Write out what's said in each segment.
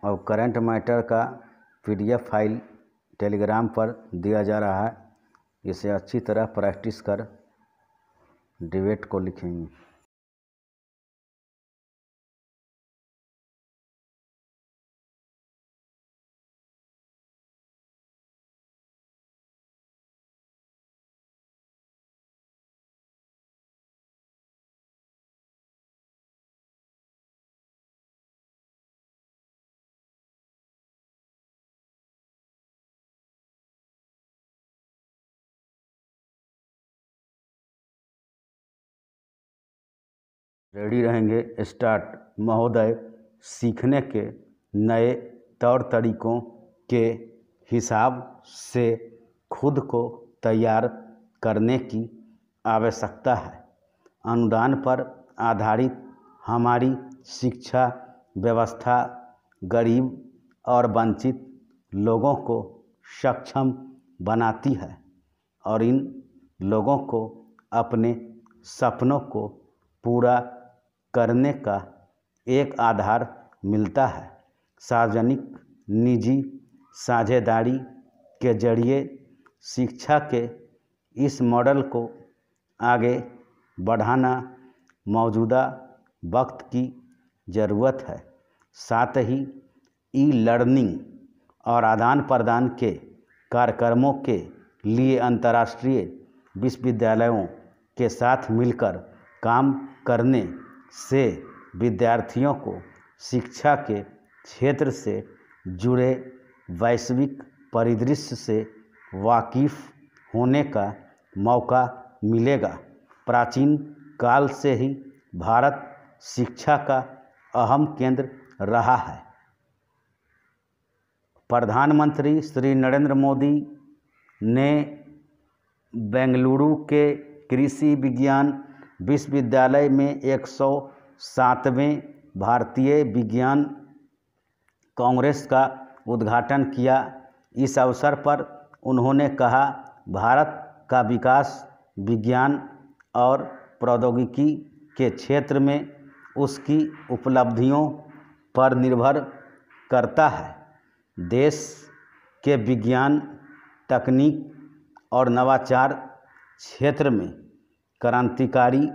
और current matter का PDF file Telegram पर दिया जा रहा है। इसे अच्छी तरह प्रैक्टिस कर डिबेट को लिखेंगे। रेडी रहेंगे। स्टार्ट। महोदय, सीखने के नए तौर तरीकों के हिसाब से खुद को तैयार करने की आवश्यकता है। अनुदान पर आधारित हमारी शिक्षा व्यवस्था गरीब और वंचित लोगों को सक्षम बनाती है और इन लोगों को अपने सपनों को पूरा करने का एक आधार मिलता है। सार्वजनिक निजी साझेदारी के जरिए शिक्षा के इस मॉडल को आगे बढ़ाना मौजूदा वक्त की ज़रूरत है। साथ ही ई-लर्निंग और आदान प्रदान के कार्यक्रमों के लिए अंतर्राष्ट्रीय विश्वविद्यालयों के साथ मिलकर काम करने से विद्यार्थियों को शिक्षा के क्षेत्र से जुड़े वैश्विक परिदृश्य से वाकिफ़ होने का मौका मिलेगा। प्राचीन काल से ही भारत शिक्षा का अहम केंद्र रहा है। प्रधानमंत्री श्री नरेंद्र मोदी ने बेंगलुरु के कृषि विज्ञान विश्वविद्यालय में 107वें भारतीय विज्ञान कांग्रेस का उद्घाटन किया। इस अवसर पर उन्होंने कहा, भारत का विकास विज्ञान और प्रौद्योगिकी के क्षेत्र में उसकी उपलब्धियों पर निर्भर करता है। देश के विज्ञान, तकनीक और नवाचार क्षेत्र में क्रांतिकारी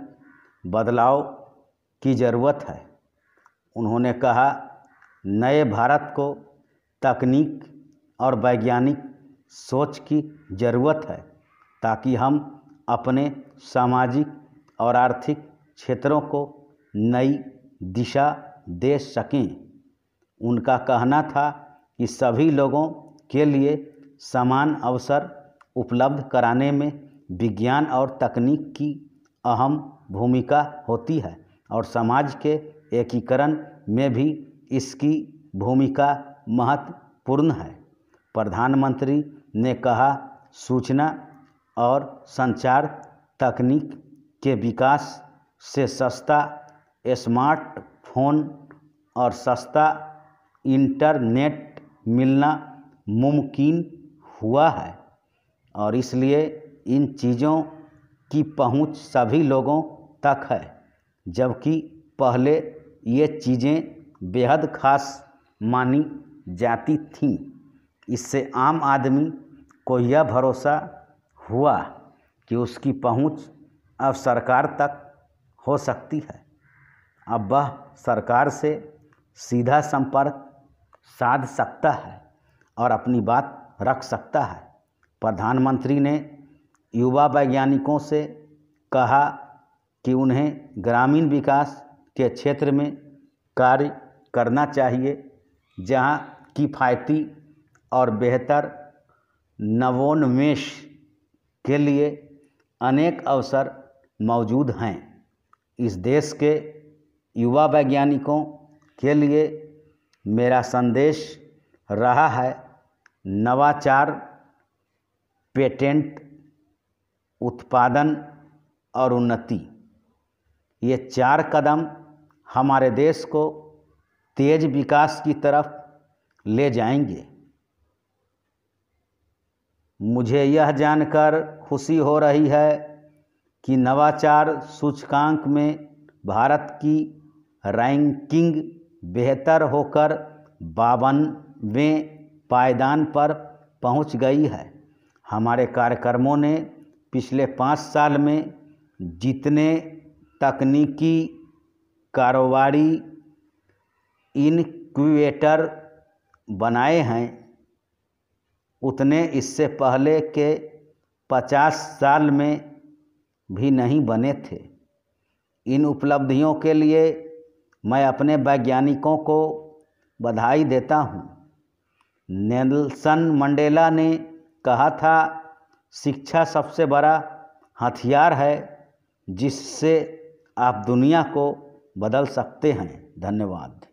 बदलाव की ज़रूरत है। उन्होंने कहा, नए भारत को तकनीक और वैज्ञानिक सोच की ज़रूरत है ताकि हम अपने सामाजिक और आर्थिक क्षेत्रों को नई दिशा दे सकें। उनका कहना था कि सभी लोगों के लिए समान अवसर उपलब्ध कराने में विज्ञान और तकनीक की अहम भूमिका होती है और समाज के एकीकरण में भी इसकी भूमिका महत्वपूर्ण है। प्रधानमंत्री ने कहा, सूचना और संचार तकनीक के विकास से सस्ता स्मार्टफोन और सस्ता इंटरनेट मिलना मुमकिन हुआ है और इसलिए इन चीज़ों की पहुंच सभी लोगों तक है, जबकि पहले ये चीज़ें बेहद खास मानी जाती थीं। इससे आम आदमी को यह भरोसा हुआ कि उसकी पहुंच अब सरकार तक हो सकती है। अब वह सरकार से सीधा संपर्क साध सकता है और अपनी बात रख सकता है। प्रधानमंत्री ने युवा वैज्ञानिकों से कहा कि उन्हें ग्रामीण विकास के क्षेत्र में कार्य करना चाहिए, जहां किफ़ायती और बेहतर नवोन्मेष के लिए अनेक अवसर मौजूद हैं। इस देश के युवा वैज्ञानिकों के लिए मेरा संदेश रहा है, नवाचार, पेटेंट, उत्पादन और उन्नति। ये 4 कदम हमारे देश को तेज विकास की तरफ ले जाएंगे। मुझे यह जानकर खुशी हो रही है कि नवाचार सूचकांक में भारत की रैंकिंग बेहतर होकर 52वें पायदान पर पहुंच गई है। हमारे कार्यक्रमों ने पिछले 5 साल में जितने तकनीकी कारोबारी इनक्यूबेटर बनाए हैं उतने इससे पहले के 50 साल में भी नहीं बने थे। इन उपलब्धियों के लिए मैं अपने वैज्ञानिकों को बधाई देता हूँ। नेल्सन मंडेला ने कहा था, शिक्षा सबसे बड़ा हथियार है जिससे आप दुनिया को बदल सकते हैं। धन्यवाद।